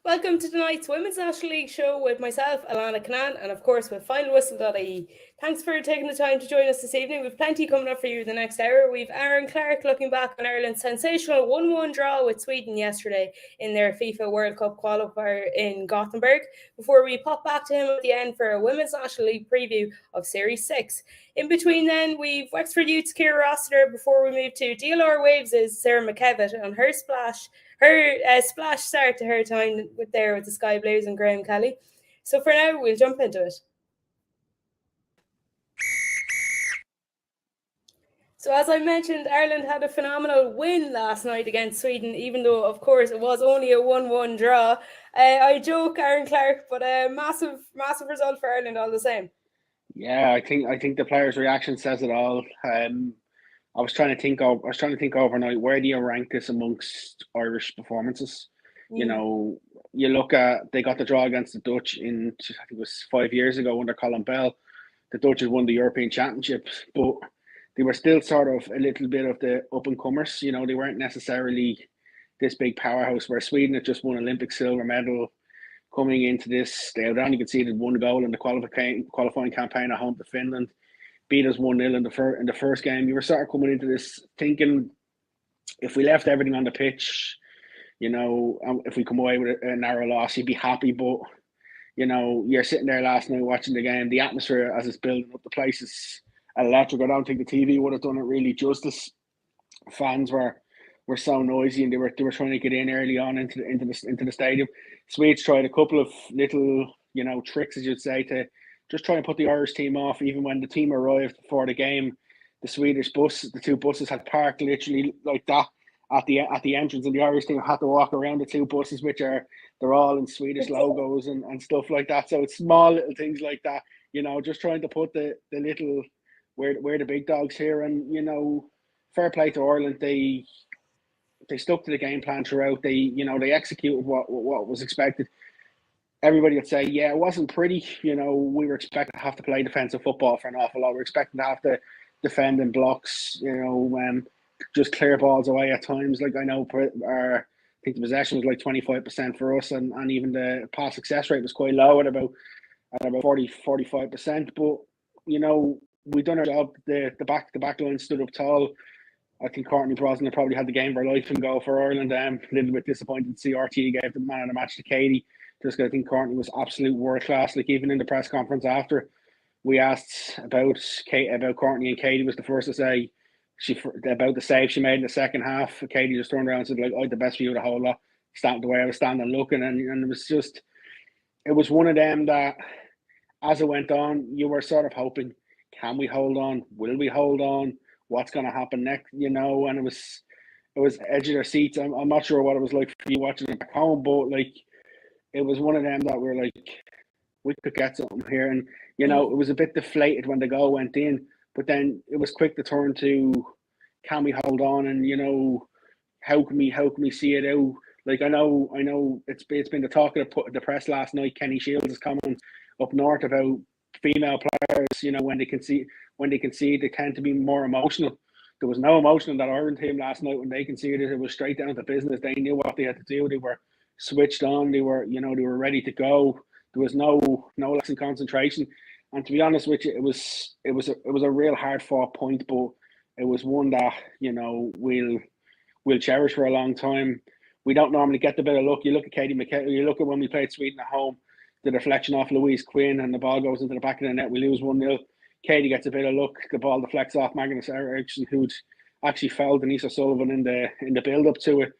Welcome to tonight's Women's National League show with myself, Alanna Cunnane, and of course with Final Whistle.ie. Thanks for taking the time to join us this evening. We've plenty coming up for you the next hour. We've Aaron Clarke looking back on Ireland's sensational 1-1 draw with Sweden yesterday in their FIFA World Cup qualifier in Gothenburg, before we pop back to him at the end for a Women's National League preview of Series 6. In between then, we've Wexford Youth's Ciara Rossiter before we move to DLR Waves is Sarah McKevitt on her splash start to her time with the Sky Blues and Graham Kelly. So for now, we'll jump into it. So as I mentioned, Ireland had a phenomenal win last night against Sweden, even though, of course, it was only a 1-1 draw. I joke, Aaron Clarke, but a massive result for Ireland all the same. Yeah, I think the players' reaction says it all. I was trying to think overnight, where do you rank this amongst Irish performances? You know, you look at, they got the draw against the Dutch in, I think it was 5 years ago under Colin Bell. The Dutch had won the European Championships, but they were still sort of a little bit of the up and comers. You know, they weren't necessarily this big powerhouse, where Sweden had just won Olympic silver medal coming into this. They had only conceded one goal in the qualifying campaign at home to Finland, beat us 1-0 in the first game. You were sort of coming into this thinking, if we left everything on the pitch, if we come away with a narrow loss, you'd be happy. But you're sitting there last night watching the game. The atmosphere as it's building up, the place is electric. I don't think the TV would have done it really justice. Fans were so noisy, and they were trying to get in early on into the stadium. Swedes tried a couple of little tricks, as you'd say, to just try and put the Irish team off. Even when the team arrived for the game, the two buses had parked literally like that at the entrance, and the Irish team had to walk around the two buses, they're all in Swedish logos and stuff like that. So it's small little things like that, just trying to put the little where the big dogs here. And fair play to Ireland, they stuck to the game plan throughout. They executed what was expected. Everybody would say, yeah, it wasn't pretty. We were expected to have to play defensive football for an awful lot. We're expecting to have to defend in blocks, just clear balls away at times. Like, I think the possession was like 25% for us, and even the pass success rate was quite low at about 40-45%. But we done our job. The back line stood up tall. I think Courtney Brosnan probably had the game of her life in goal for Ireland. A little bit disappointed to see RT gave the man of the match to Katie, just because I think Courtney was absolute world class. Like, even in the press conference after, we asked about Courtney, and Katie was the first to say about the save she made in the second half. Katie just turned around and said, like, I had the best view of the whole lot, the way I was standing looking, and it was one of them that, as it went on, you were sort of hoping, can we hold on? Will we hold on? What's going to happen next? And it was edge of their seats. I'm not sure what it was like for you watching it back home, but like, it was one of them that were like, we could get something here. And it was a bit deflated when the goal went in, but then it was quick to turn to, can we hold on? And how can we see it out? Like, I know it's been the talk of the press last night. Kenny Shields is coming up north about female players. When they concede, they tend to be more emotional. There was no emotion in that Ireland team last night when they conceded. It was straight down to business. They knew what they had to do. They were switched on. They were ready to go. There was no less in concentration. And to be honest with you, it was a real hard fought point, but it was one that we'll cherish for a long time. We don't normally get the bit of luck. You look at Katie McKevitt. You look at when we played Sweden at home, the deflection off Louise Quinn, and the ball goes into the back of the net. We lose 1-0. Katie gets a bit of luck. The ball deflects off Magnus Eriksson, who'd actually fouled Denise O'Sullivan in the build up to it.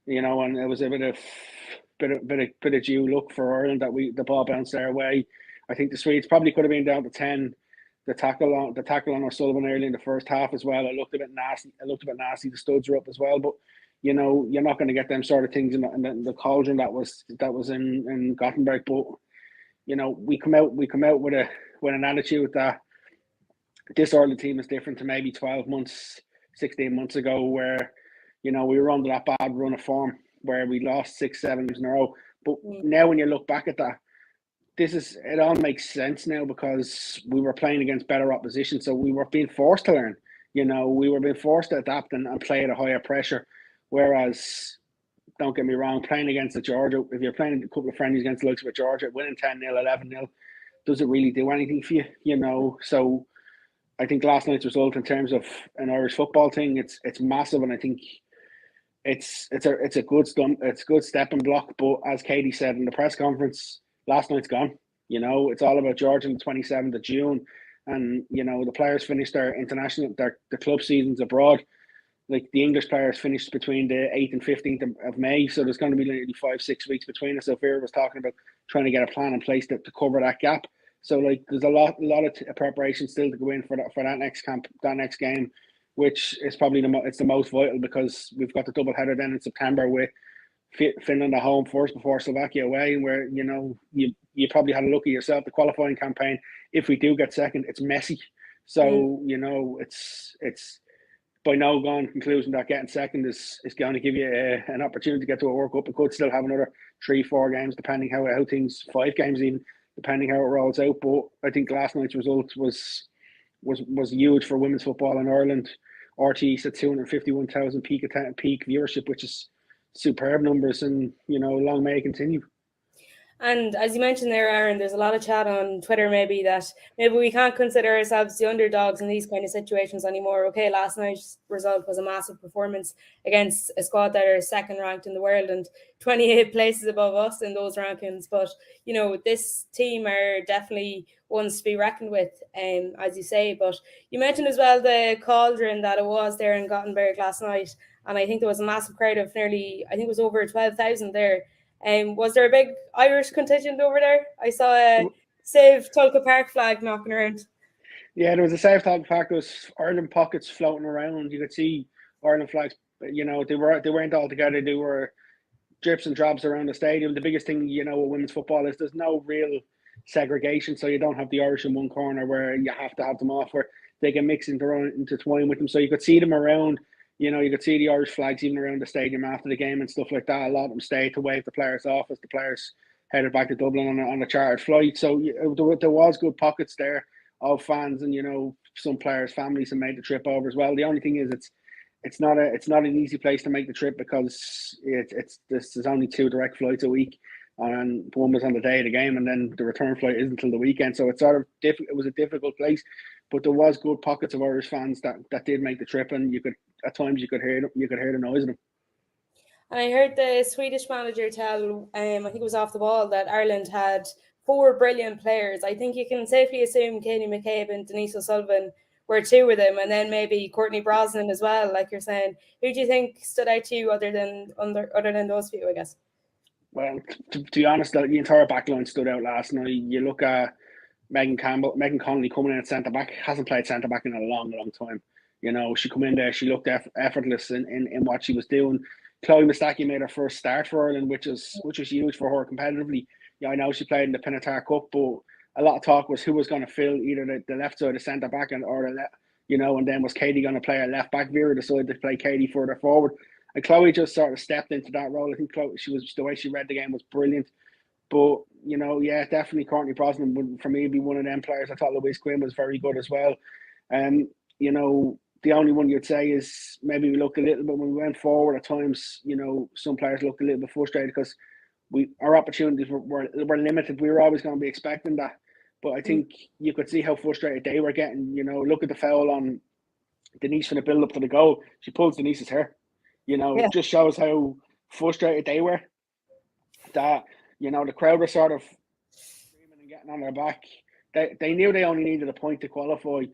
And it was a bit of due luck for Ireland that the ball bounced their way. I think the Swedes probably could have been down to 10. The tackle on O'Sullivan early in the first half as well. It looked a bit nasty. The studs are up as well, but you're not going to get them sort of things in the cauldron that was in Gothenburg. But we come out with an attitude that this Ireland team is different to maybe 12 months, 16 months ago, where we were under that bad run of form where we lost 6-7 games in a row. But now when you look back at that, it all makes sense now, because we were playing against better opposition, so we were being forced to learn. We were being forced to adapt and play at a higher pressure. Whereas don't get me wrong, playing against the Georgia, if you're playing a couple of friendlies against the likes of Georgia, winning 10-0, 11-0, does it really do anything for you? So I think last night's result in terms of an Irish football thing, it's massive, and I think it's a good stunt, it's a good stepping block. But as Katie said in the press conference, last night's gone. It's all about Georgia on the 27th of June, and the players finished their the club seasons abroad. Like the English players finished between the 8th and 15th of May, so there's going to be nearly 5-6 weeks between us. So Vera was talking about trying to get a plan in place to cover that gap. So there's a lot of preparation still to go in for that next game, which is probably the most vital, because we've got the double header then in September with Finland at home first before Slovakia away, where you probably had a look at yourself. The qualifying campaign, if we do get second, it's messy. So it's by no gone conclusion that getting second is going to give you an opportunity to get to a World Cup. It could still have another 3-4 games, depending how things, 5 games even, depending how it rolls out. But I think last night's result was huge for women's football in Ireland. RTE said 251,000 peak viewership, which is superb numbers, and long may it continue. And as you mentioned there, Aaron, there's a lot of chat on Twitter maybe that maybe we can't consider ourselves the underdogs in these kind of situations anymore. Okay, last night's result was a massive performance against a squad that are second ranked in the world and 28 places above us in those rankings. But, this team are definitely ones to be reckoned with, as you say. But you mentioned as well the cauldron that it was there in Gothenburg last night. And I think there was a massive crowd of nearly, I think it was over 12,000 there. Was there a big Irish contingent over there? I saw a Save Tulka Park flag knocking around. Yeah, there was a Save Tulka Park. There was Ireland pockets floating around. You could see Ireland flags. They weren't all together. They were drips and drops around the stadium. The biggest thing, with women's football is there's no real segregation. So you don't have the Irish in one corner where you have to have them off, where they can mix intertwine with them. So you could see them around. You could see the Irish flags even around the stadium after the game and stuff like that. A lot of them stayed to wave the players off as the players headed back to Dublin on a chartered flight. So there was good pockets there of fans, and some players' families have made the trip over as well. The only thing is it's not an easy place to make the trip, because there's only 2 direct flights a week, and one was on the day of the game, and then the return flight isn't until the weekend. So it was a difficult place, but there was good pockets of Irish fans that did make the trip, and at times you could hear the noise of them. And I heard the Swedish manager tell, I think it was off the ball, that Ireland had 4 brilliant players. I think you can safely assume Katie McCabe and Denise O'Sullivan were 2 of them, and then maybe Courtney Brosnan as well, like you're saying. Who do you think stood out to you other than those few, I guess? Well, to be honest, the entire backline stood out last night. You look at Megan Connolly coming in at centre back, hasn't played centre back in a long, long time. She come in there, she looked effortless in what she was doing. Chloe Mustaki made her first start for Ireland, which is huge for her competitively. I know she played in the Pinatar Cup, but a lot of talk was who was going to fill either the left side of centre back and then was Katie going to play a left back? Vera decided to play Katie further forward, and Chloe just sort of stepped into that role. I think the way she read the game was brilliant. But definitely Courtney Brosnan would for me be one of them players. I thought Louise Quinn was very good as well. The only one you'd say is maybe we looked a little bit when we went forward at times. Some players looked a little bit frustrated because our opportunities were limited. We were always going to be expecting that, but I think you could see how frustrated they were getting. Look at the foul on Denise from the build up to the goal. She pulls Denise's hair. It just shows how frustrated they were. That the crowd was sort of screaming and getting on their back. They knew they only needed a point to qualify,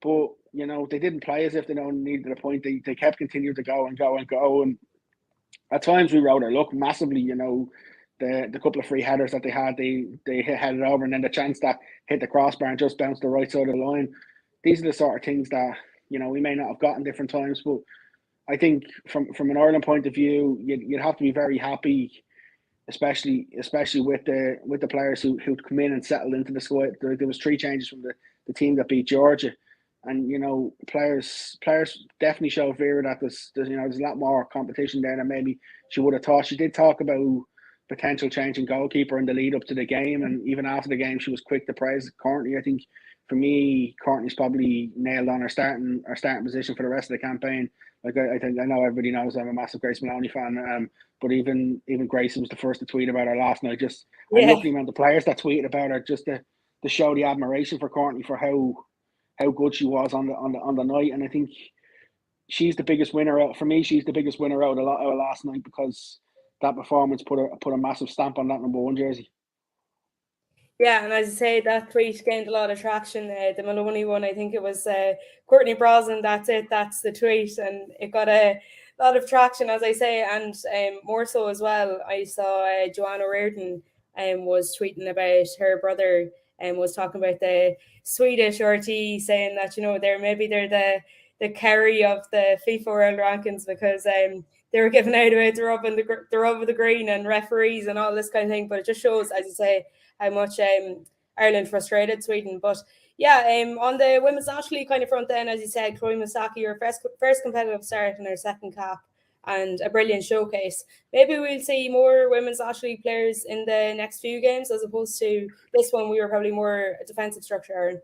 but they didn't play as if they only needed a point. They kept continuing to go and go and go, and at times we rode our luck massively. The couple of free headers that they had, they headed over, and then the chance that hit the crossbar and just bounced the right side of the line. These are the sort of things that we may not have gotten different times, but I think from an Ireland point of view, you'd have to be very happy, especially with the players who'd come in and settled into the squad. There was 3 changes from the team that beat Georgia, and players definitely show Vera that there's a lot more competition there than maybe she would have thought. She did talk about potential change in goalkeeper in the lead up to the game, and even after the game she was quick to praise Courtney. I think for me, Courtney's probably nailed on her starting position for the rest of the campaign. Like I think I know everybody knows I'm a massive Grace Maloney fan. But even Grace was the first to tweet about her last night. Just I looked at the amount of players that tweeted about her just to show the admiration for Courtney for how good she was on the night. And I think she's the biggest winner out for me. She's the biggest winner out of last night, because that performance put a massive stamp on that number 1 jersey. Yeah, and as you say, that tweet gained a lot of traction. The Maloney one, I think it was Courtney Brosnan. That's it. That's the tweet, and it got a lot of traction, as I say, and more so as well. I saw Joanna Reardon was tweeting about her brother and was talking about the Swedish RT, saying that they're the carry of the FIFA World Rankings, because they were giving out about the rub of the green and referees and all this kind of thing. But it just shows, as you say, how much Ireland frustrated Sweden. But yeah, on the women's national league kind of front then, as you said, Chloe Masaki, her first competitive start in her second cap, and a brilliant showcase. Maybe we'll see more women's national league players in the next few games, as opposed to this one. We were probably more a defensive structure, Aaron.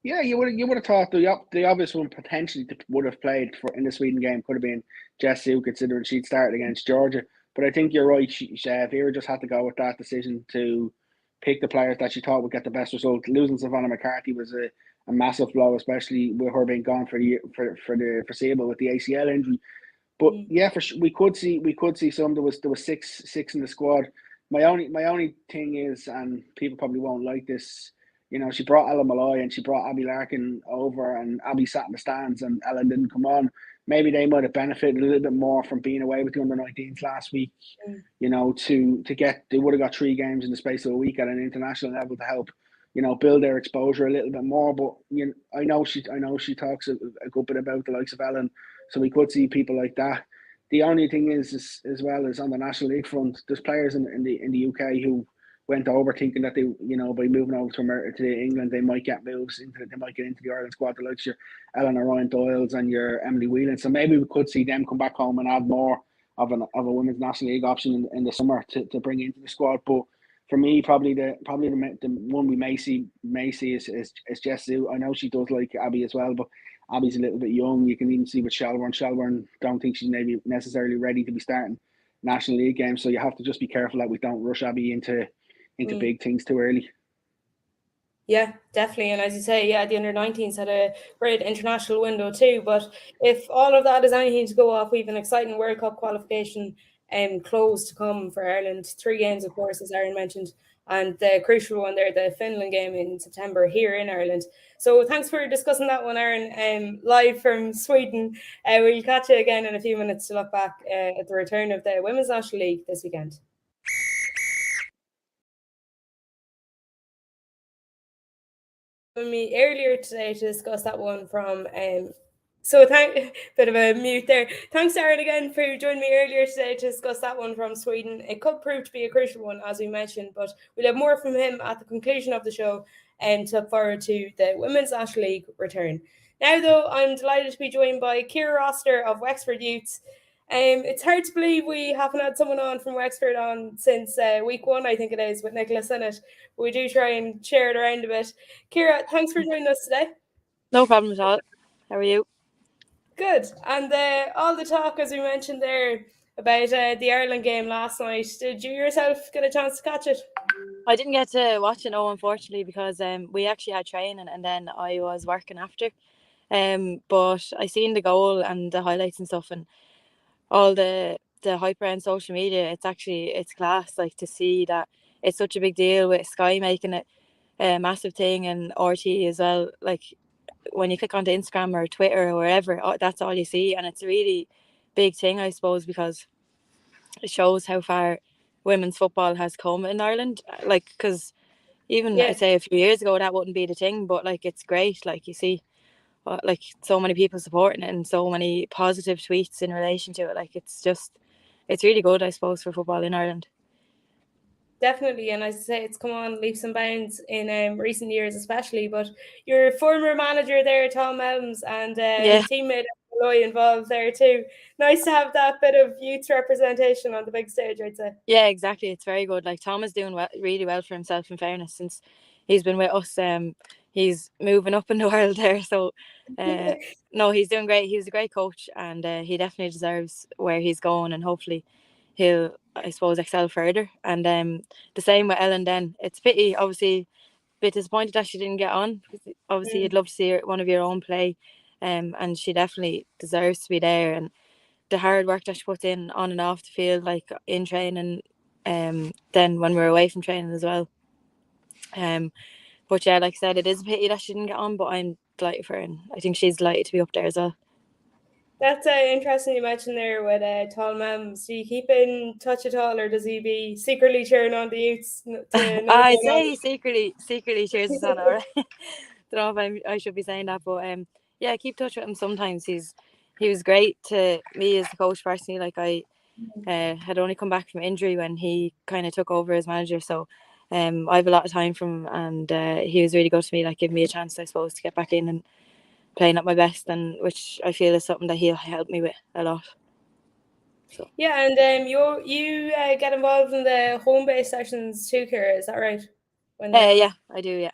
Yeah, you would have thought the obvious one potentially would have played for in the Sweden game could have been Jess Sue, considering she'd started against Georgia. But I think you're right. Vera just had to go with that decision to pick the players that she thought would get the best result. Losing Savannah Mccarthy was a massive blow, especially with her being gone for the foreseeable with the ACL injury. But yeah, we could see some. There was six in the squad. My only thing is, and people probably won't like this, she brought Ella Malloy and she brought Abby Larkin over, and Abby sat in the stands and Ella didn't come on. Maybe they might have benefited a little bit more from being away with the under-19s last week. They would have got 3 games in the space of a week at an international level to help, build their exposure a little bit more. But I know she talks a good bit about the likes of Ellen, so we could see people like that. The only thing is as well as on the National League front, there's players in the UK who went over thinking that they, by moving over to America, to England, they might get moves they might get into the Ireland squad, the likes of your Eleanor Ryan Doyles and your Emily Whelan. So maybe we could see them come back home and add more of a women's National League option in the summer to bring into the squad. But for me, probably the one we may see is Jess Sue. I know she does like Abby as well, but Abby's a little bit young. You can even see with Shelbourne. Shelbourne don't think she's maybe necessarily ready to be starting National League games. So you have to just be careful that we don't rush Abby into big things too early. Yeah, definitely. And as you say, the under-19s had a great international window too. But if all of that is anything to go off, we have an exciting World Cup qualification close to come for Ireland. 3 games, of course, as Aaron mentioned, and the crucial one there, the Finland game in September here in Ireland. So thanks for discussing that one, Aaron, live from Sweden. We'll catch you again in a few minutes to look back at the return of the Women's National League this weekend. Me earlier today to discuss that one from bit of a mute there. Thanks, Aaron, again for joining me earlier today to discuss that one from Sweden. It could prove to be a crucial one, as we mentioned, but we'll have more from him at the conclusion of the show, and to look forward to the Women's National League return. Now, though, I'm delighted to be joined by Ciara Rossiter of Wexford Youths. It's hard to believe we haven't had someone on from Wexford on since week 1, I think it is, with Nicholas in it. We do try and share it around a bit. Ciara, thanks for joining us today. No problem at all. How are you? Good. And all the talk, as we mentioned there, about the Ireland game last night, did you yourself get a chance to catch it? I didn't get to watch it, unfortunately, because we actually had training and then I was working after. But I seen the goal and the highlights and stuff, and all the hype around social media. It's class, like, to see that it's such a big deal with Sky making it a massive thing, and RT as well. Like, when you click onto Instagram or Twitter or wherever, that's all you see, and it's a really big thing, I suppose, because it shows how far women's football has come in Ireland. Like, because even I'd say a few years ago that wouldn't be the thing, but like, it's great. Like, you see like so many people supporting it and so many positive tweets in relation to it. Like, it's really good, I suppose, for football in Ireland. Definitely, and as I say, it's come on leaps and bounds in recent years, especially. But your former manager there, Tom Elms, and teammate Malloy involved there too. Nice to have that bit of youth representation on the big stage, I'd say. Yeah, exactly. It's very good. Like, Tom is doing really well for himself, in fairness, since he's been with us. he's moving up in the world there. So no, he's doing great. He's a great coach, and he definitely deserves where he's going, and hopefully he'll, I suppose, excel further. And the same with Ellen then. It's a pity, obviously, a bit disappointed that she didn't get on, because obviously you'd love to see one of your own play, and she definitely deserves to be there. And the hard work that she puts in on and off the field, like in training, then when we're away from training as well. But yeah, like I said, it is a pity that she didn't get on, but I'm delighted for her, and I think she's delighted to be up there as well. That's interesting you mentioned there with Tall Mams. Do you keep in touch at all, or does he be secretly cheering on the youths? I'd say he secretly cheers us on, alright. Don't know if I should be saying that, but yeah, I keep touch with him sometimes. He was great to me as the coach personally. Like I had only come back from injury when he kind of took over as manager, so I have a lot of time from him, and he was really good to me, like giving me a chance, I suppose, to get back in and playing at my best, and which I feel is something that he'll help me with a lot. So. Yeah, and you get involved in the home base sessions too, Ciara, is that right? Yeah, I do, yeah.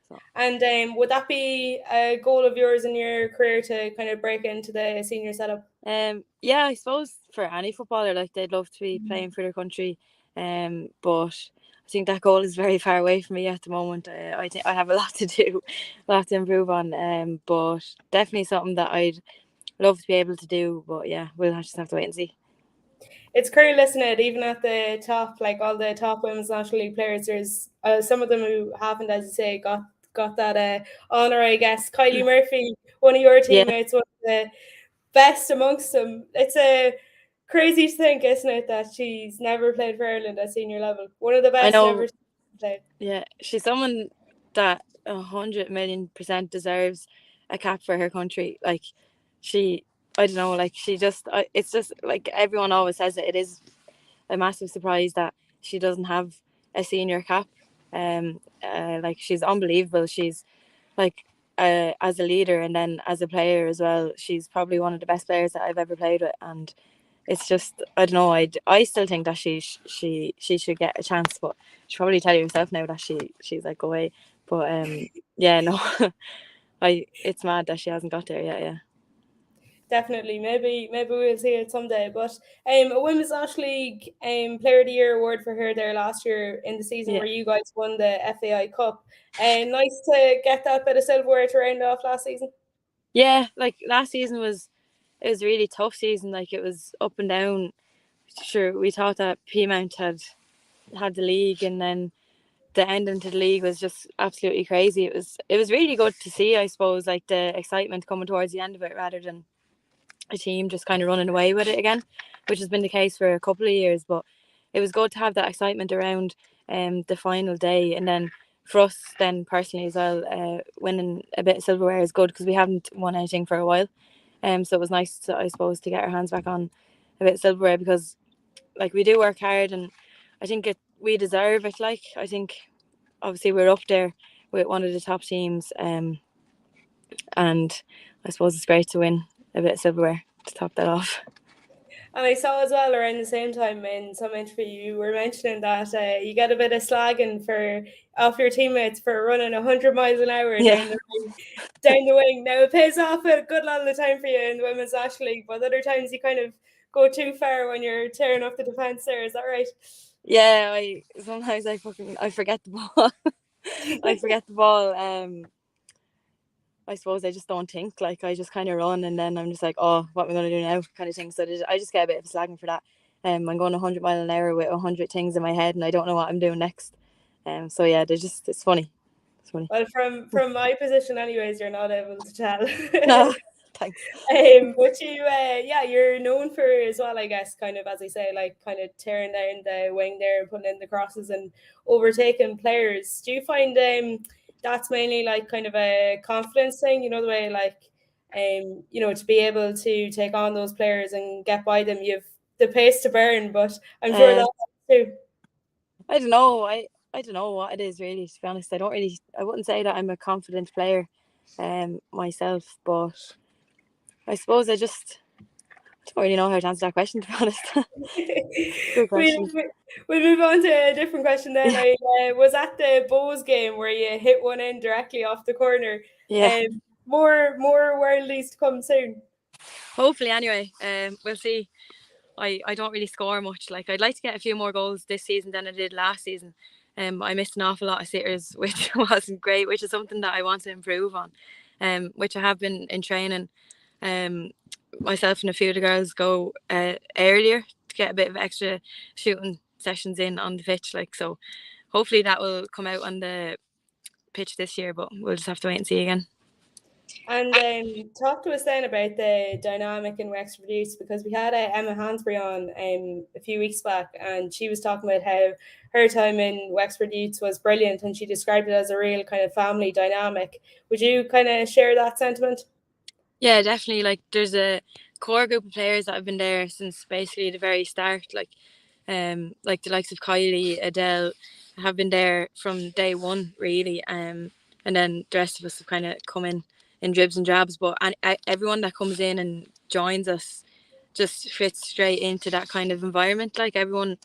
So. And would that be a goal of yours in your career to kind of break into the senior setup? Yeah, I suppose for any footballer, like they'd love to be playing for their country, but I think that goal is very far away from me at the moment. I think I have a lot to do, a lot to improve on, but definitely something that I'd love to be able to do. But yeah, we'll just have to wait and see. It's cool, isn't it? Even at the top, like all the top women's National League players, there's some of them who haven't, as you say, got that honour, I guess. Kylie Murphy, one of your teammates, one of the best amongst them. It's a crazy to think, isn't it, that she's never played for Ireland at senior level. One of the best ever played. Yeah, she's someone that 100,000,000% deserves a cap for her country. Like I don't know, like it's just like everyone always says it is a massive surprise that she doesn't have a senior cap. Like she's unbelievable. She's like as a leader and then as a player as well, she's probably one of the best players that I've ever played with, and it's just, I don't know, I still think that she should get a chance, but she'll probably tell you herself now that she's like, go away. But yeah, no, it's mad that she hasn't got there yet. Yeah. Definitely, maybe we'll see it someday. But a Women's National League Player of the Year award for her there last year in the season where you guys won the FAI Cup. And nice to get that bit of silverware to round off last season. Yeah, like last season was a really tough season. Like it was up and down. Sure, we thought that Peamount had the league, and then the ending to the league was just absolutely crazy. It was really good to see, I suppose, like the excitement coming towards the end of it rather than a team just kind of running away with it again, which has been the case for a couple of years. But it was good to have that excitement around the final day, and then for us then personally as well, winning a bit of silverware is good because we haven't won anything for a while. So it was nice to, I suppose, to get our hands back on a bit of silverware, because like we do work hard, and I think we deserve it. Like I think obviously we're up there with one of the top teams, and I suppose it's great to win a bit of silverware to top that off. And I saw as well around the same time in some interview you were mentioning that you get a bit of slagging off your teammates for running 100 miles an hour down the wing. Now it pays off a good lot of the time for you in the Women's National League, but other times you kind of go too far when you're tearing up the defence there. Is that right? Yeah, sometimes I forget the ball. I forget the ball. I suppose I just don't think. Like I just kind of run, and then I'm just like, oh, what am I going to do now, kind of thing. So I just get a bit of a slagging for that. I'm going 100 miles an hour with 100 things in my head, and I don't know what I'm doing next. So yeah, it's funny. It's funny. Well, from my position, anyways, you're not able to tell. No, thanks. But you're known for as well, I guess, kind of, as I say, like kind of tearing down the wing there and putting in the crosses and overtaking players. Do you find that's mainly like kind of a confidence thing, the way like to be able to take on those players and get by them? You've the pace to burn, but I'm sure that's too. I don't know. I don't know what it is really, to be honest. I wouldn't say that I'm a confident player myself, but I suppose I don't don't really know how to answer that question, to be honest. Good question. We'll move on to a different question then. I was at the Bows game where you hit one in directly off the corner. Yeah. More worldies to come soon. Hopefully, anyway. We'll see. I don't really score much. Like, I'd like to get a few more goals this season than I did last season. I missed an awful lot of sitters, which wasn't great, which is something that I want to improve on. Which I have been in training. Myself and a few of the girls go earlier to get a bit of extra shooting sessions in on the pitch. Like, so hopefully that will come out on the pitch this year, but we'll just have to wait and see again. And talk to us then about the dynamic in Wexford Youth, because we had Emma Hansbury on a few weeks back, and she was talking about how her time in Wexford Youth was brilliant, and she described it as a real kind of family dynamic. Would you kind of share that sentiment? Yeah, definitely. Like, there's a core group of players that have been there since basically the very start. Like the likes of Kylie, Adele have been there from day one, really. And then the rest of us have kind of come in dribs and drabs. But everyone that comes in and joins us just fits straight into that kind of environment. Like, everyone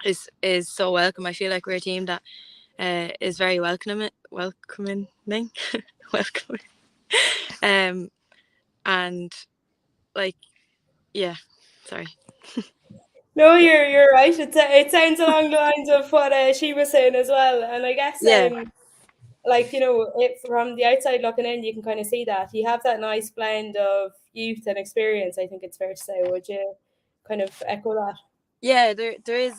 is so welcome. I feel like we're a team that is very welcoming. welcoming. And like, yeah, sorry. No, you're right. It sounds along the lines of what she was saying as well. And I guess like, you know, from the outside looking in, you can kind of see that you have that nice blend of youth and experience. I think it's fair to say. Would you kind of echo that? Yeah, there is.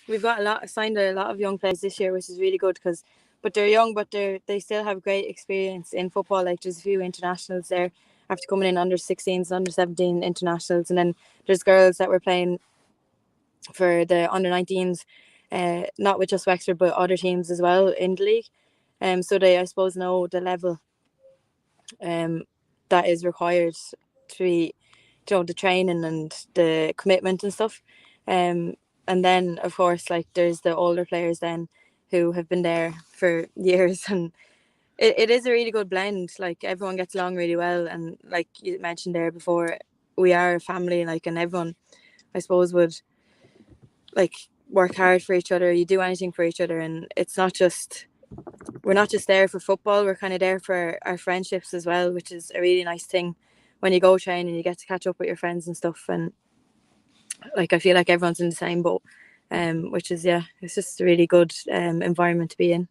We've got signed a lot of young players this year, which is really good but they're young, but they still have great experience in football. Like, there's a few internationals there after coming in, under 16s, under 17 internationals, and then there's girls that were playing for the under 19s, not with just Wexford but other teams as well in the league. So they, I suppose, know the level that is required to be, you know, the training and the commitment and stuff. And then, of course, like, there's the older players then who have been there for years, and it is a really good blend. Like, everyone gets along really well, and like you mentioned there before, we are a family, like, and everyone, I suppose, would like work hard for each other. You do anything for each other, and we're not just there for football, we're kind of there for our friendships as well, which is a really nice thing. When you go train and you get to catch up with your friends and stuff, and like, I feel like everyone's in the same boat, which is, yeah, it's just a really good environment to be in.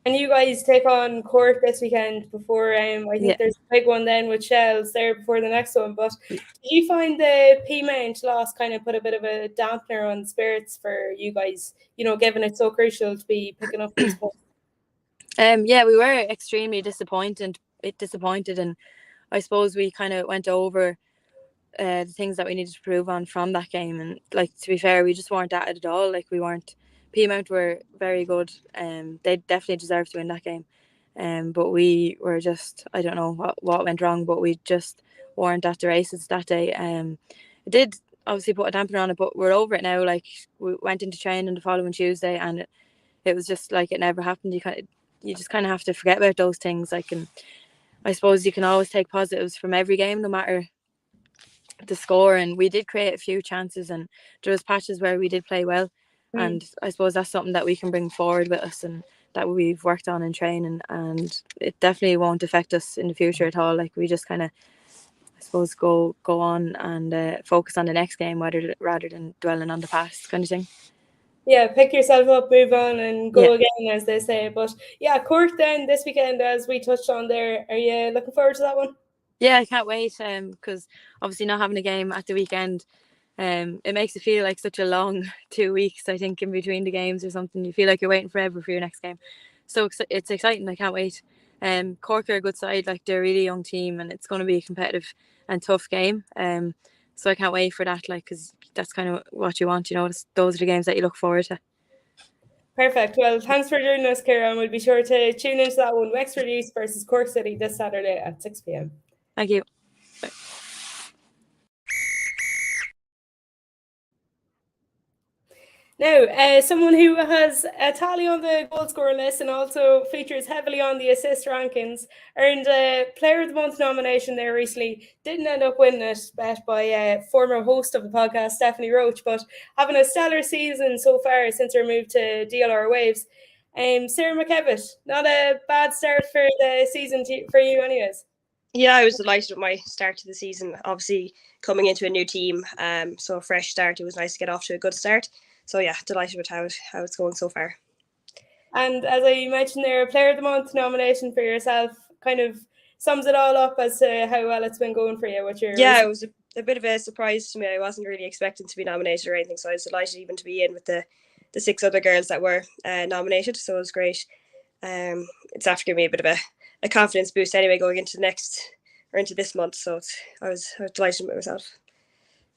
And you guys take on Cork this weekend before I think there's a big one then with Shells there before the next one. But did you find the P-Mount loss kind of put a bit of a dampener on spirits for you guys, you know, given it's so crucial to be picking up these points? Yeah, we were extremely disappointed, and I suppose we kind of went over the things that we needed to prove on from that game. And like, to be fair, we just weren't at it at all. Like, we weren't. P-Mount were very good. They definitely deserved to win that game. But we were just, I don't know what went wrong, but we just weren't at the races that day. It did obviously put a dampener on it, but we're over it now. Like, we went into training the following Tuesday, and it was just like it never happened. You just kind of have to forget about those things. Like, and I suppose you can always take positives from every game, no matter the score. And we did create a few chances, and there was patches where we did play well. And I suppose that's something that we can bring forward with us, and that we've worked on in training, and it definitely won't affect us in the future at all. Like, we just kind of, I suppose, go on and focus on the next game rather than dwelling on the past, kind of thing. Yeah, pick yourself up, move on, and go again, as they say. But yeah, Cork then this weekend, as we touched on there. Are you looking forward to that one? Yeah, I can't wait, because obviously not having a game at the weekend, it makes it feel like such a long 2 weeks, I think, in between the games or something. You feel like you're waiting forever for your next game. So it's exciting. I can't wait. Cork are a good side. Like, they're a really young team, and it's going to be a competitive and tough game. So I can't wait for that, like, because that's kind of what you want, you know. Those are the games that you look forward to. Perfect. Well, thanks for joining us, Ciara, and we'll be sure to tune into that one, Wexford Youth versus Cork City, this Saturday at 6 p.m. Thank you. Bye. Now, someone who has a tally on the goal scorer list and also features heavily on the assist rankings, earned a Player of the Month nomination there recently. Didn't end up winning it, bet by former host of the podcast, Stephanie Roach, but having a stellar season so far since her move to DLR Waves. Ciara McKevitt, not a bad start for the season for you anyways. Yeah, I was delighted with my start to the season. Obviously, coming into a new team, so a fresh start. It was nice to get off to a good start. So yeah, delighted with how it's going so far. And as I mentioned there, a Player of the Month nomination for yourself kind of sums it all up as to how well it's been going for you. It was a bit of a surprise to me. I wasn't really expecting to be nominated or anything, so I was delighted even to be in with the 6 other girls that were nominated. So it was great. It's after giving me a bit of a confidence boost anyway going into into this month. So I was delighted with myself.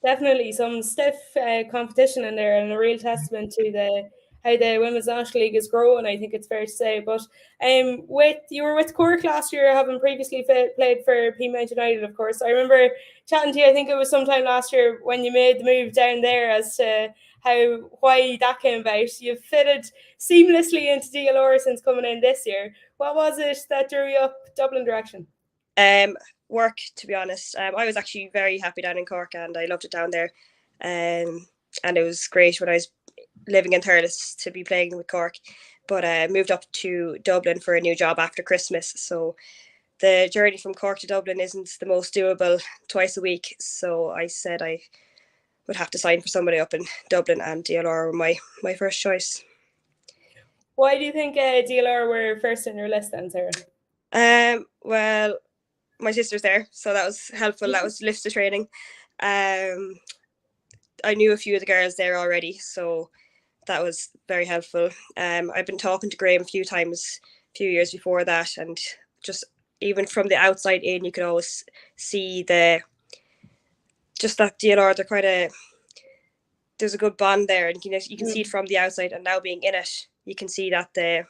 Definitely some stiff competition in there, and a real testament to how the Women's National League is growing, I think it's fair to say. But you were with Clarke last year, having previously played for Peamount United, of course. I remember chatting to you, I think it was sometime last year, when you made the move down there as to why that came about. You've fitted seamlessly into DLR since coming in this year. What was it that drew you up Dublin direction? Work, to be honest. I was actually very happy down in Cork and I loved it down there. And it was great when I was living in Thurles to be playing with Cork. But I moved up to Dublin for a new job after Christmas. So the journey from Cork to Dublin isn't the most doable twice a week. So I said I would have to sign for somebody up in Dublin, and DLR were my first choice. Why do you think DLR were first in your list then, Sarah? Well, my sister's there, so that was helpful. That was lifts of training. I knew a few of the girls there already, so that was very helpful. I've been talking to Graham a few times, a few years before that, and just even from the outside in, you could always see that DLR, there's a good bond there, and you can see it from the outside, and now being in it, you can see that the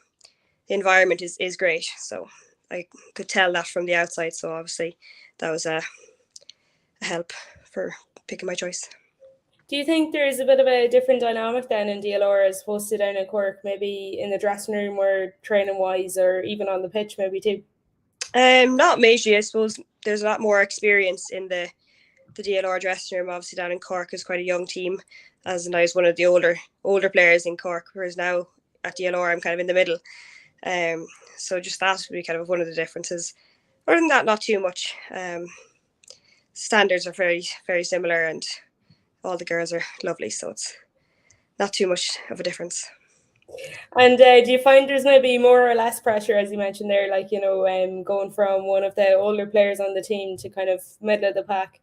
environment is great. So I could tell that from the outside. So obviously that was a help for picking my choice. Do you think there's a bit of a different dynamic then in DLR as opposed to down at Cork, maybe in the dressing room or training wise, or even on the pitch maybe too? Not majorly. I suppose there's a lot more experience in the DLR dressing room. Obviously down in Cork is quite a young team, as and I was one of the older players in Cork, whereas now at DLR I'm kind of in the middle. So just that would be kind of one of the differences. Other than that, not too much. Standards are very, very similar, and all the girls are lovely, so it's not too much of a difference. And do you find there's maybe more or less pressure, as you mentioned there, like, going from one of the older players on the team to kind of middle of the pack?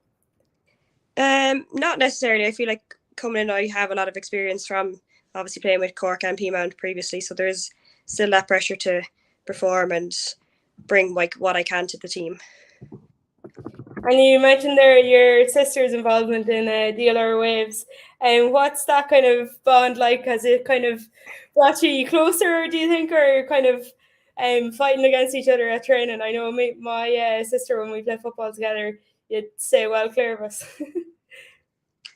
Not necessarily. I feel like coming in, I have a lot of experience from obviously playing with Cork and Peamount previously, so there's still that pressure to perform and bring what I can to the team. And you mentioned there your sister's involvement in DLR Waves, and what's that kind of bond like? Has it kind of brought you closer, do you think, or kind of fighting against each other at training? I know my sister, when we play football together, you'd stay well clear of us.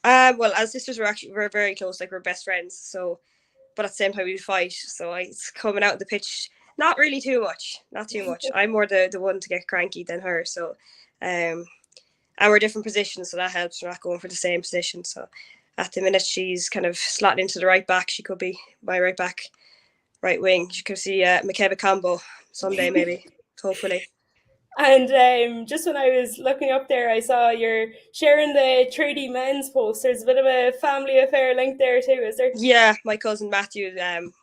Well, as sisters, we're very close, like we're best friends. So, but at the same time we fight. So it's coming out of the pitch, not really too much, not too much. I'm more the one to get cranky than her. So, and we're different positions, so that helps. We're not going for the same position. So, at the minute she's kind of slotting into the right back. She could be my right back, right wing. You could see McKevitt combo someday, maybe, hopefully. And just when I was looking up there, I saw you're sharing the 3D men's post. There's a bit of a family affair link there too, is there? Yeah, my cousin Matthew,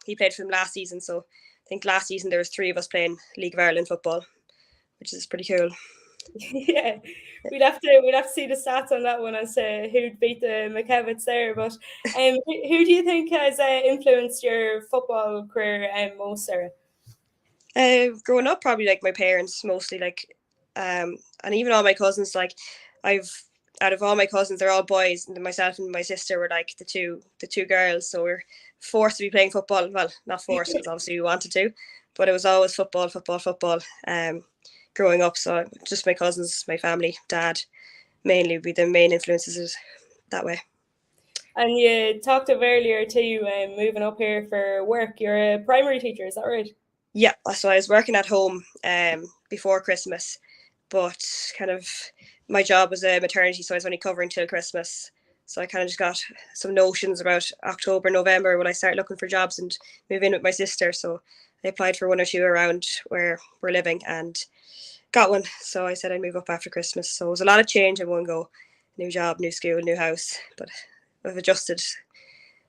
he played for him last season. So I think last season there was 3 of us playing League of Ireland football, which is pretty cool. Yeah, we'd have to see the stats on that one as to who'd beat the McKevitts there. But who do you think has influenced your football career most, Sarah? Growing up, probably like my parents mostly, and even all my cousins. Like out of all my cousins, they're all boys, and myself and my sister were like the two girls. So we're forced to be playing football. Well, not forced, because obviously we wanted to, but it was always football. Growing up, so just my cousins, my family, dad, mainly would be the main influences that way. And you talked of earlier too, moving up here for work. You're a primary teacher, is that right? Yeah, so I was working at home before Christmas, but kind of my job was a maternity, so I was only covering till Christmas. So I kind of just got some notions about October, November when I started looking for jobs and move in with my sister. So I applied for one or two around where we're living and got one. So I said I'd move up after Christmas. So it was a lot of change in one go. New job, new school, new house. But I've adjusted.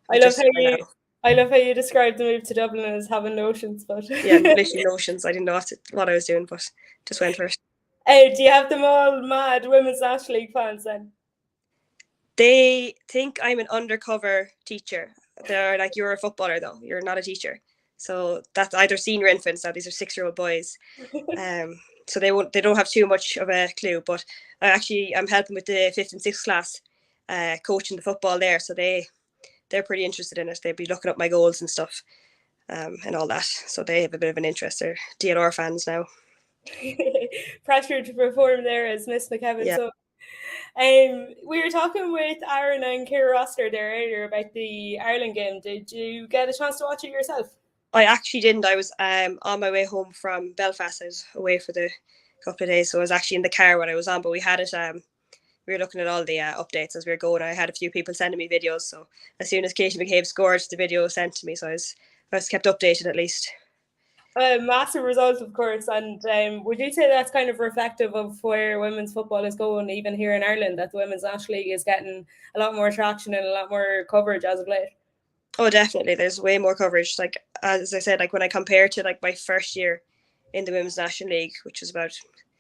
I love how you described the move to Dublin as having notions, but yeah, literally notions. I didn't know what I was doing, but just went for it. Do you have them all mad Women's National League fans then? They think I'm an undercover teacher. They're like, you're a footballer though, you're not a teacher. So that's either senior infants, now these are 6-year-old boys. So they don't have too much of a clue, but I'm helping with the 5th and 6th class, coaching the football there. So they're pretty interested in it. They'd be looking up my goals and stuff, and all that. So they have a bit of an interest. They're DLR fans now. Pressure to perform there as Miss McKevitt. Yeah. So we were talking with Aaron and Ciara Rossiter there earlier about the Ireland game. Did you get a chance to watch it yourself? I actually didn't. I was on my way home from Belfast. I was away for the couple of days, so I was actually in the car when I was on, but we had it we were looking at all the updates as we were going. I had a few people sending me videos, so as soon as Katie McCabe scored, the video was sent to me, so I was kept updated at least. A massive result, of course, and would you say that's kind of reflective of where women's football is going, even here in Ireland, that the Women's National League is getting a lot more traction and a lot more coverage as of late? Oh, definitely. There's way more coverage. Like, as I said, like when I compare to like my first year in the Women's National League, which was about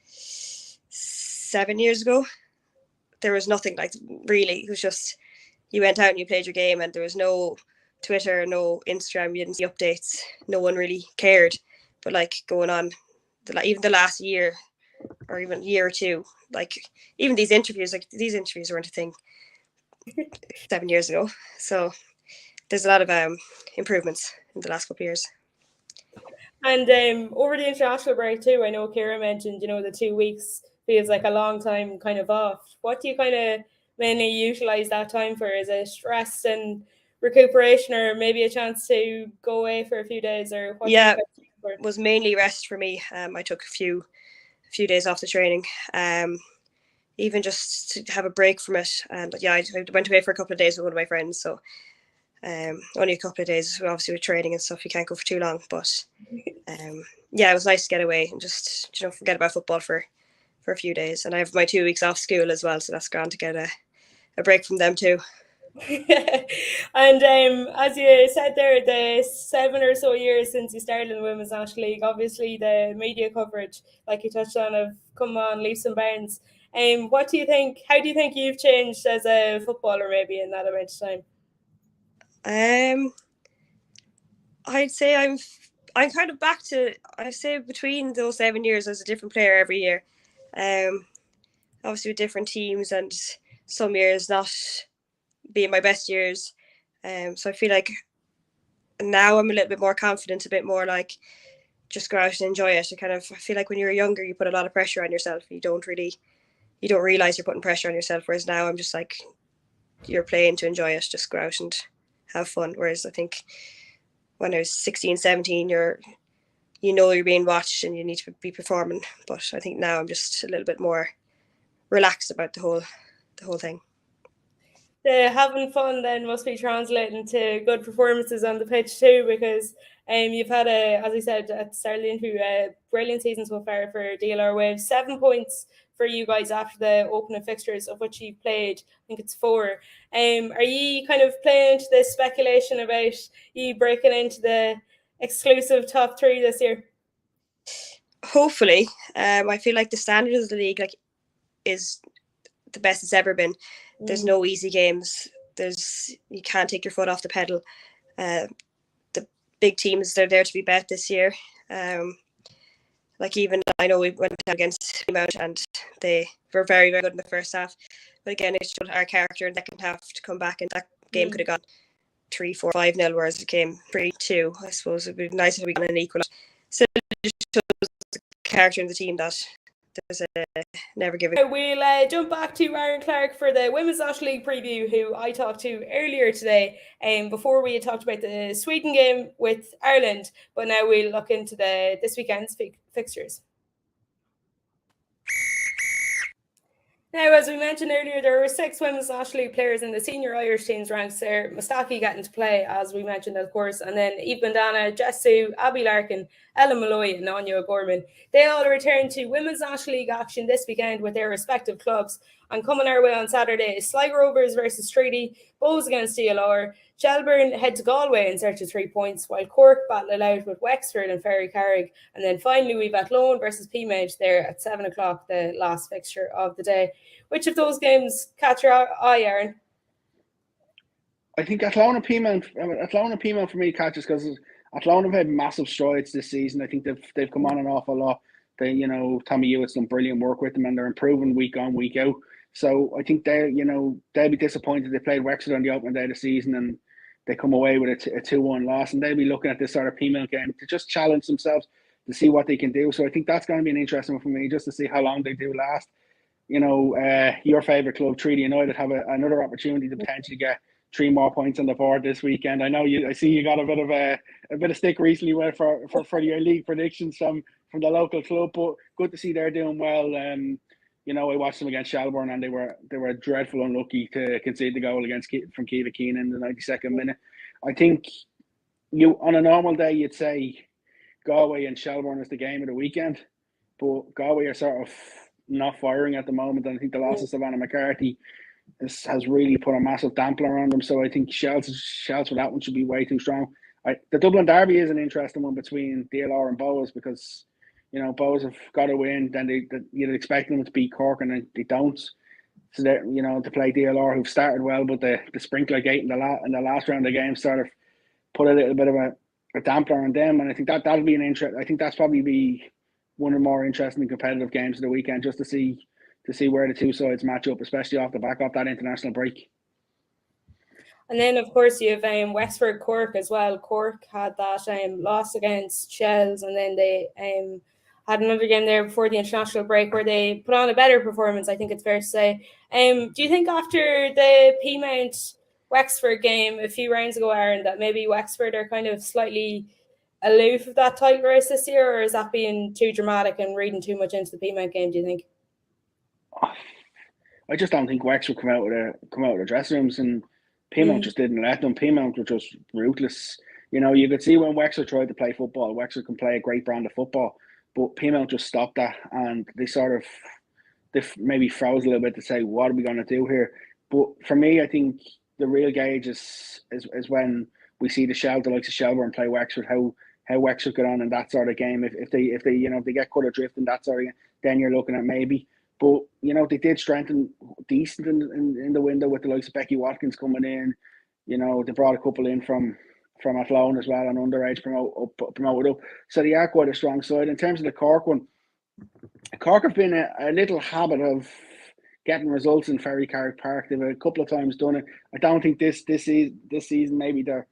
7 years ago, there was nothing like really. It was just you went out and you played your game, and there was no Twitter, no Instagram, you didn't see updates. No one really cared. But like going on, even the last year or even year or two, like even these interviews weren't a thing 7 years ago. So there's a lot of improvements in the last couple of years. And over the international break too, I know Ciara mentioned, the 2 weeks feels like a long time kind of off. What do you kind of mainly utilize that time for? Is it rest and recuperation, or maybe a chance to go away for a few days? Or what? Yeah, it was mainly rest for me. I took a few days off the training, even just to have a break from it. And yeah, I went away for a couple of days with one of my friends, so only a couple of days. Obviously with training and stuff, you can't go for too long, but yeah, it was nice to get away and just forget about football for a few days. And I have my 2 weeks off school as well, so that's grand to get a break from them too. And as you said there, the 7 or so years since you started in the Women's National League, obviously the media coverage, like you touched on, have come on leaps and bounds. What do you think? How do you think you've changed as a footballer, maybe in that amount of time? I'd say I'm kind of back to, I'd say between those 7 years, as a different player every year. Obviously with different teams, and some years not being my best years. So I feel like now I'm a little bit more confident, a bit more like just go out and enjoy it. I feel like when you're younger, you put a lot of pressure on yourself. You don't realize you're putting pressure on yourself. Whereas now I'm just like, you're playing to enjoy it, just go out and have fun. Whereas I think when I was 16, 17, you're being watched and you need to be performing. But I think now I'm just a little bit more relaxed about the whole thing. The having fun then must be translating to good performances on the pitch too, because you've had as I said at the start of the interview, a brilliant season so far for DLR Waves. 7 points for you guys after the opening fixtures, of which you've played, I think it's 4. Are you kind of playing into the speculation about you breaking into the exclusive top 3 this year? Hopefully. I feel like the standard of the league is the best it's ever been. There's no easy games. You can't take your foot off the pedal. The big teams, they're there to be bet this year. Even I know we went against Mount and they were very, very good in the first half. But again, it showed our character in the second half to come back, and that game could have gone 3-4, 5-0, whereas it came 3-2. I suppose it would be nice if we got an equal. So it just shows the character in the team that there's a never give it. We'll jump back to Aaron Clarke for the Women's National League preview, who I talked to earlier today, before we had talked about the Sweden game with Ireland, but now we'll look into this weekend's fixtures. Now, as we mentioned earlier, there were 6 Women's National League players in the senior Irish team's ranks there. Mustaki getting to play, as we mentioned, of course, and then Eve Bandana, Jess Sue, Abby Larkin, Ellen Malloy and Anya O'Gorman. They all return to Women's National League action this weekend with their respective clubs. And coming our way on Saturday is Sligo Rovers versus Treaty, Bows against DLR, Shelburne head to Galway in search of 3 points, while Cork battle it out with Wexford and Ferry Carrig. And then finally we've Athlone versus Peamount there at 7 o'clock, the last fixture of the day. Which of those games catch your eye, Aaron? I think Athlone and Peamount for me catches, because Athlone have had massive strides this season. I think they've come on an awful lot. Tommy Hewitt's done brilliant work with them, and they're improving week on, week out. So I think they'll be disappointed. They played Wexford on the opening day of the season and they come away with a 2-1 loss, and they'll be looking at this sort of Peamount game to just challenge themselves to see what they can do. So I think that's going to be an interesting one for me, just to see how long they do last. Your favourite club, Treaty United, have another opportunity to potentially get 3 more points on the board this weekend. I know I see you got a bit of stick recently for your league predictions from the local club, but good to see they're doing well. I watched them against Shelburne, and they were dreadful unlucky to concede the goal from Kiva Keane in the 92nd minute. I think on a normal day you'd say Galway and Shelburne is the game of the weekend, but Galway are sort of not firing at the moment, and I think the loss of Savannah Mccarthy has really put a massive dampener on them. So I think shells for that one should be way too strong. The Dublin Derby is an interesting one between DLR and Bows, because Bows have got to win. Then you'd expect them to beat Cork, and they don't. So that to play DLR, who've started well, but the sprinkler gate in the last round of the game sort of put a little bit of a dampener on them. And I think that'll be an interest. I think that's probably be one of the more interesting and competitive games of the weekend, just to see where the two sides match up, especially off the back of that international break. And then, of course, you have Wexford Cork as well. Cork had that loss against Shells, and then they had another game there before the international break where they put on a better performance, I think it's fair to say. Do you think after the Peamount Wexford game a few rounds ago, Aaron, that maybe Wexford are kind of slightly aloof of that title race this year, or is that being too dramatic and reading too much into the Peamount game, do you think? I just don't think Wexford come out of the dressing rooms, and Peamount just didn't let them. Peamount were just ruthless. You could see when Wexford tried to play football, Wexford can play a great brand of football, but Peamount just stopped that, and they maybe froze a little bit to say, what are we going to do here? But for me, I think the real gauge is when we see the likes of Shelburne play Wexford, how Wexford get on in that sort of game. If they get cut adrift in that sort of game, then you're looking at maybe. But they did strengthen decent in the window with the likes of Becky Watkins coming in. They brought a couple in from Athlone as well, and underage promoted up. So they are quite a strong side. In terms of the Cork one, Cork have been a little habit of getting results in Ferry Carrig Park. They've a couple of times done it. I don't think this season maybe they're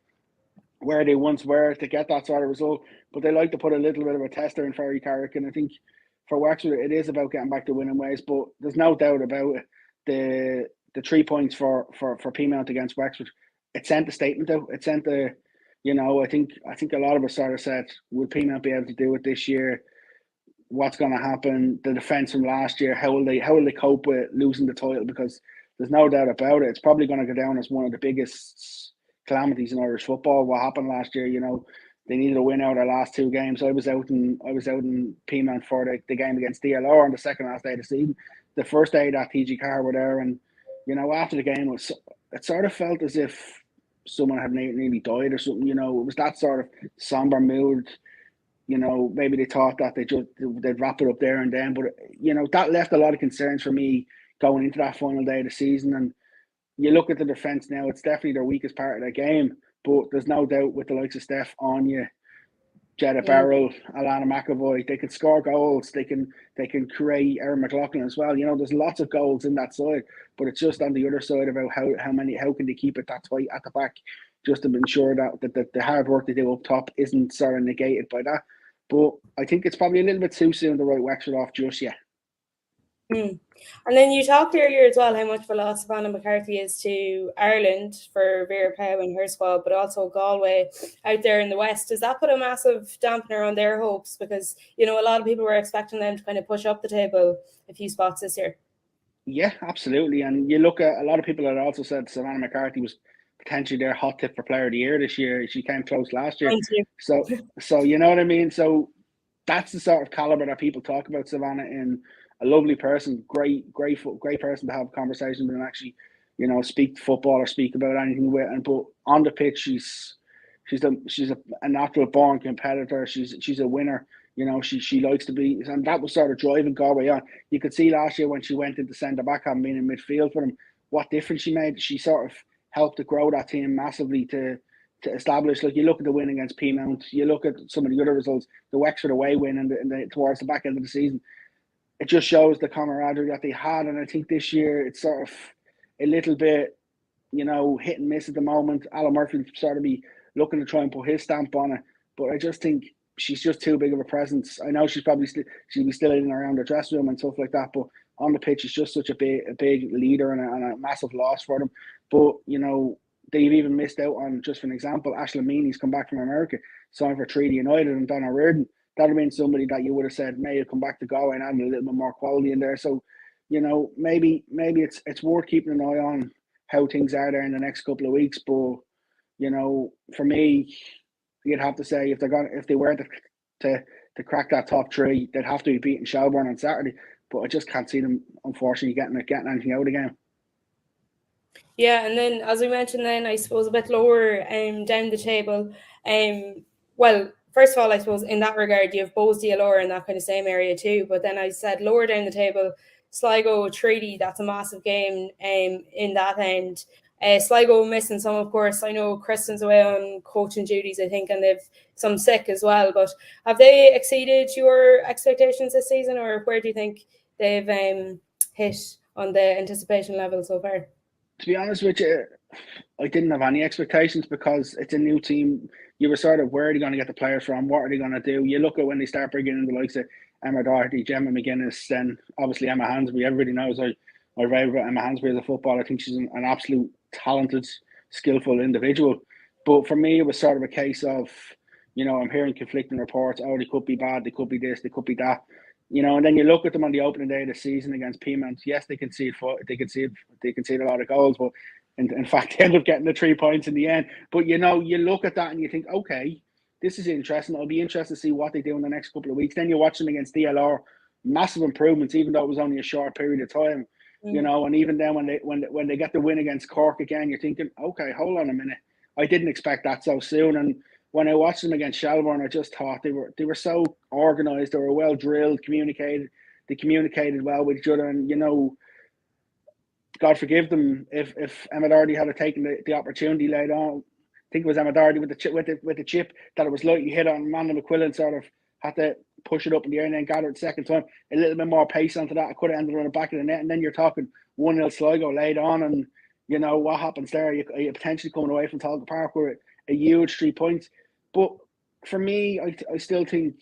where they once were to get that sort of result, but they like to put a little bit of a tester in Ferry Carrig, and I think for Wexford it is about getting back to winning ways. But there's no doubt about it. The 3 points for Peamount against Wexford, it sent a statement out. It sent I think a lot of us sort of said, will Peamount be able to do it this year? What's going to happen? The defence from last year, how will they cope with losing the title? Because there's no doubt about it. It's probably going to go down as one of the biggest calamities in Irish football. What happened last year? They needed a win out of their last 2 games. I was out in Peamount for the game against DLR on the second last day of the season. The first day that TG Carr were there, and after the game it sort of felt as if someone had nearly died or something. It was that sort of somber mood. Maybe they thought that they'd wrap it up there and then, but that left a lot of concerns for me going into that final day of the season. And you look at the defence now; it's definitely their weakest part of the game. But there's no doubt with the likes of Steph, Anya, Jetta Barrell, Alanna McAvoy, they can score goals. They can create Erin McLaughlin as well. There's lots of goals in that side, but it's just on the other side about how can they keep it that tight at the back, just to ensure that the hard work they do up top isn't sort of negated by that. But I think it's probably a little bit too soon to write Wexford off just yet. Mm. And then you talked earlier as well how much of a loss Savannah Mccarthy is to Ireland for Vera Pauw and her squad, but also Galway out there in the West. Does that put a massive dampener on their hopes? Because, you know, a lot of people were expecting them to kind of push up the table a few spots this year. Yeah, absolutely. And you look at a lot of people that also said Savannah McCarthy was potentially their hot tip for player of the year this year. She came close last year. So you know what I mean? So that's the sort of caliber that people talk about Savannah in. A lovely person, great person to have a conversation with and actually, you know, speak football or speak about anything with. And but on the pitch, she's a natural born competitor. She's a winner. You know, she likes to be, and that was sort of driving Galway on. You could see last year when she went into centre back, having been in midfield for them, what difference she made. She sort of helped to grow that team massively to establish. Like you look at the win against Peamount, you look at some of the other results, the Wexford away win, and towards the back end of the season. It just shows the camaraderie that they had, and I think this year it's sort of a little bit, you know, hit and miss at the moment. Alan Murphy will sort of be looking to try and put his stamp on it, but I just think she's just too big of a presence. I know she'll be still in and around the dressing room and stuff like that, but on the pitch, she's just such a big leader and a massive loss for them. But you know, they've even missed out on, just for an example, Aisling Meany's come back from America, signed for Treaty United, and Donna Reardon. That would have been somebody that you would have said may have come back to Galway and added a little bit more quality in there. So, you know, maybe it's worth keeping an eye on how things are there in the next couple of weeks. But, you know, for me, you'd have to say if they were to crack that top three, they'd have to be beating Shelbourne on Saturday. But I just can't see them, unfortunately, getting anything out again. Yeah, and then as we mentioned, then I suppose a bit lower down the table. Well, first of all, I suppose in that regard, you have Bowes DLR in that kind of same area too. But then I said lower down the table, Sligo Treaty. That's a massive game in that end. Sligo missing some, of course. I know Kristen's away on coaching duties, I think, and they've some sick as well. But have they exceeded your expectations this season, or where do you think they've hit on the anticipation level so far? To be honest with you, I didn't have any expectations because it's a new team. You were sort of, where are they going to get the players from? What are they going to do? You look at when they start bringing in the likes of Emma Doherty, Gemma McGuinness, then obviously Emma Hansby. Everybody knows I rave about Emma Hansby as a footballer. I think she's an absolute talented, skillful individual. But for me, it was sort of a case of, you know, I'm hearing conflicting reports. Oh, they could be bad. They could be this. They could be that. You know, and then you look at them on the opening day of the season against Peamount. Yes, they concede a lot of goals, but in fact, they end up getting the 3 points in the end. But you know, you look at that and you think, okay, this is interesting. It'll be interesting to see what they do in the next couple of weeks. Then you watch them against DLR, massive improvements, even though it was only a short period of time. You know, and even then when they get the win against Clarke again, you're thinking, okay, hold on a minute. I didn't expect that so soon. And when I watched them against Shelbourne, I just thought they were so organised. They were well drilled, communicated. They communicated well with each other, and you know, God forgive them if Emma Doherty had taken the opportunity later on. I think it was Emma Doherty with the chip that it was lightly hit on. Amanda McQuillan sort of had to push it up in the air and then gather it second time. A little bit more pace onto that. I could have ended on the back of the net, and then you're talking 1-0 Sligo laid on, and you know what happens there. You're potentially coming away from Talca Park with a huge 3 points. But for me, I still think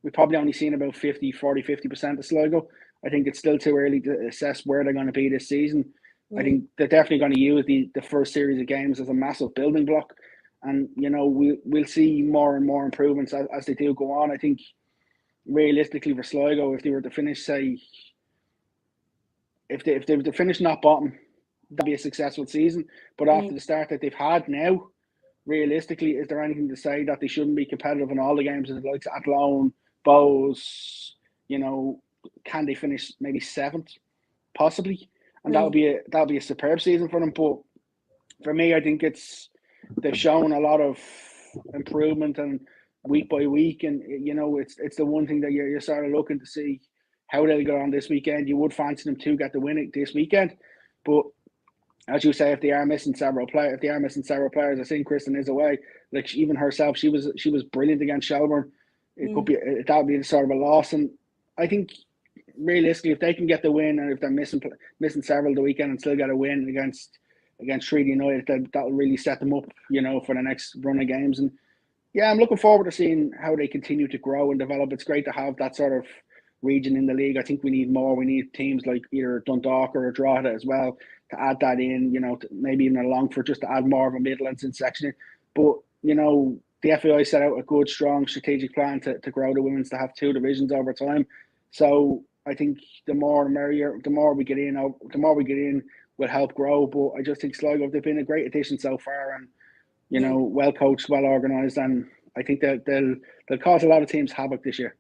we've probably only seen about 50% of Sligo. I think it's still too early to assess where they're going to be this season. I think they're definitely going to use the first series of games as a massive building block. And, you know, we'll see more and more improvements as they do go on. I think realistically for Sligo, if they were to finish, say, if they were to finish not bottom, that'd be a successful season. But after the start that they've had now, realistically, is there anything to say that they shouldn't be competitive in all the games as like Athlone, Bowes, you know, can they finish maybe 7th, possibly? And that'll be a superb season for them. But for me, I think they've shown a lot of improvement and week by week, and you know, it's the one thing that you're sort of looking to see how they'll go on this weekend. You would fancy them to get the win this weekend, but as you say, if they are missing several players, I think Kristen is away. Like even herself, she was brilliant against Shelbourne. It could be that would be sort of a loss, and I think realistically, if they can get the win, and if they're missing several the weekend and still get a win against Treaty United, that'll really set them up, you know, for the next run of games. And yeah, I'm looking forward to seeing how they continue to grow and develop. It's great to have that sort of region in the league. I think we need more. We need teams like either Dundalk or Drogheda as well to add that in, maybe even a Longford, just to add more of a Midlands section. But, the FAI set out a good, strong strategic plan to grow the women's, to have 2 divisions over time. So I think the more the merrier, the more we get in will help grow. But I just think Sligo, they've been a great addition so far, and well coached, well organised, and I think that they'll cause a lot of teams havoc this year.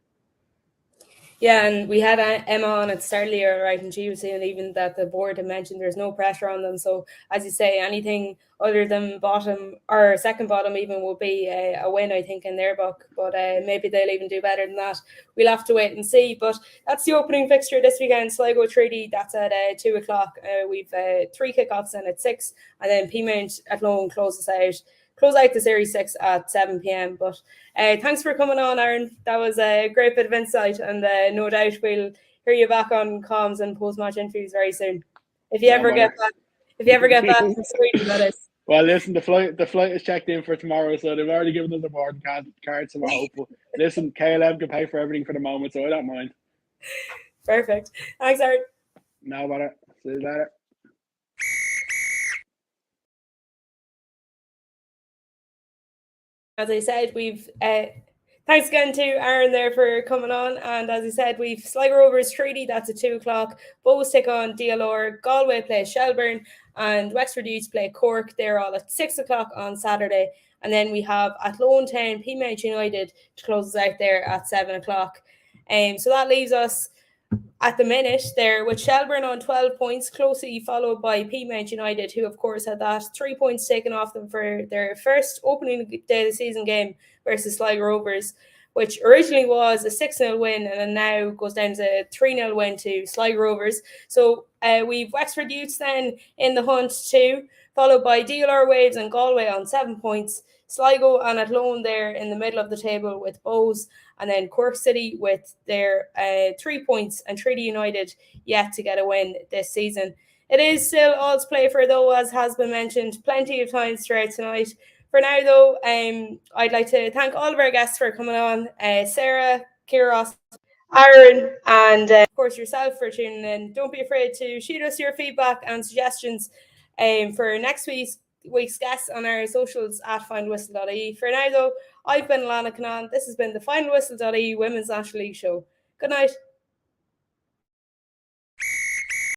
Yeah, and we had Emma on at the start of the year, right, and she was saying even that the board had mentioned there's no pressure on them. So, as you say, anything other than bottom or second bottom even will be a win, I think, in their book. But maybe they'll even do better than that. We'll have to wait and see. But that's the opening fixture this weekend. Sligo Treaty, that's at 2 o'clock. We've 3 kickoffs in at 6, and then Peamount at Lone close out the Series 6 at 7 p.m. But thanks for coming on, Aaron. That was a great bit of insight, and no doubt we'll hear you back on comms and post-match interviews very soon. If you ever get back from Sweden, that is. Well, listen, the flight is checked in for tomorrow, so they've already given us the boarding card, so we're hopeful. Listen, KLM can pay for everything for the moment, so I don't mind. Perfect. Thanks, Aaron. No bother. See you later. As I said, we've thanks again to Aaron there for coming on. And as I said, we've Sligo Rovers Treaty, that's at 2 o'clock. Bows take on DLR, Galway play Shelburne, and Wexford Youths play Cork. They're all at 6 o'clock on Saturday. And then we have at Lone Town, Peamount United to close us out there at 7 o'clock. So that leaves us at the minute there with Shelburne on 12 points, closely followed by Peamount United, who of course had that 3 points taken off them for their first opening day of the season game versus Sligo Rovers, which originally was a 6-0 win and then now goes down to a 3-0 win to Sligo Rovers. So we've Wexford Youths then in the hunt too, followed by DLR Waves and Galway on 7 points, Sligo and Athlone there in the middle of the table with Bows, and then Cork City with their 3 points, and Treaty United yet to get a win this season. It is still all to play for, though, as has been mentioned, plenty of times throughout tonight. For now, though, I'd like to thank all of our guests for coming on. Sarah, Ciara Rossiter, Aaron, and of course yourself for tuning in. Don't be afraid to shoot us your feedback and suggestions for next week's guests on our socials at finalwhistle.ie. For now, though, I've been Alanna Cunnane. This has been the Final Whistle.ie Women's National League show. Good night.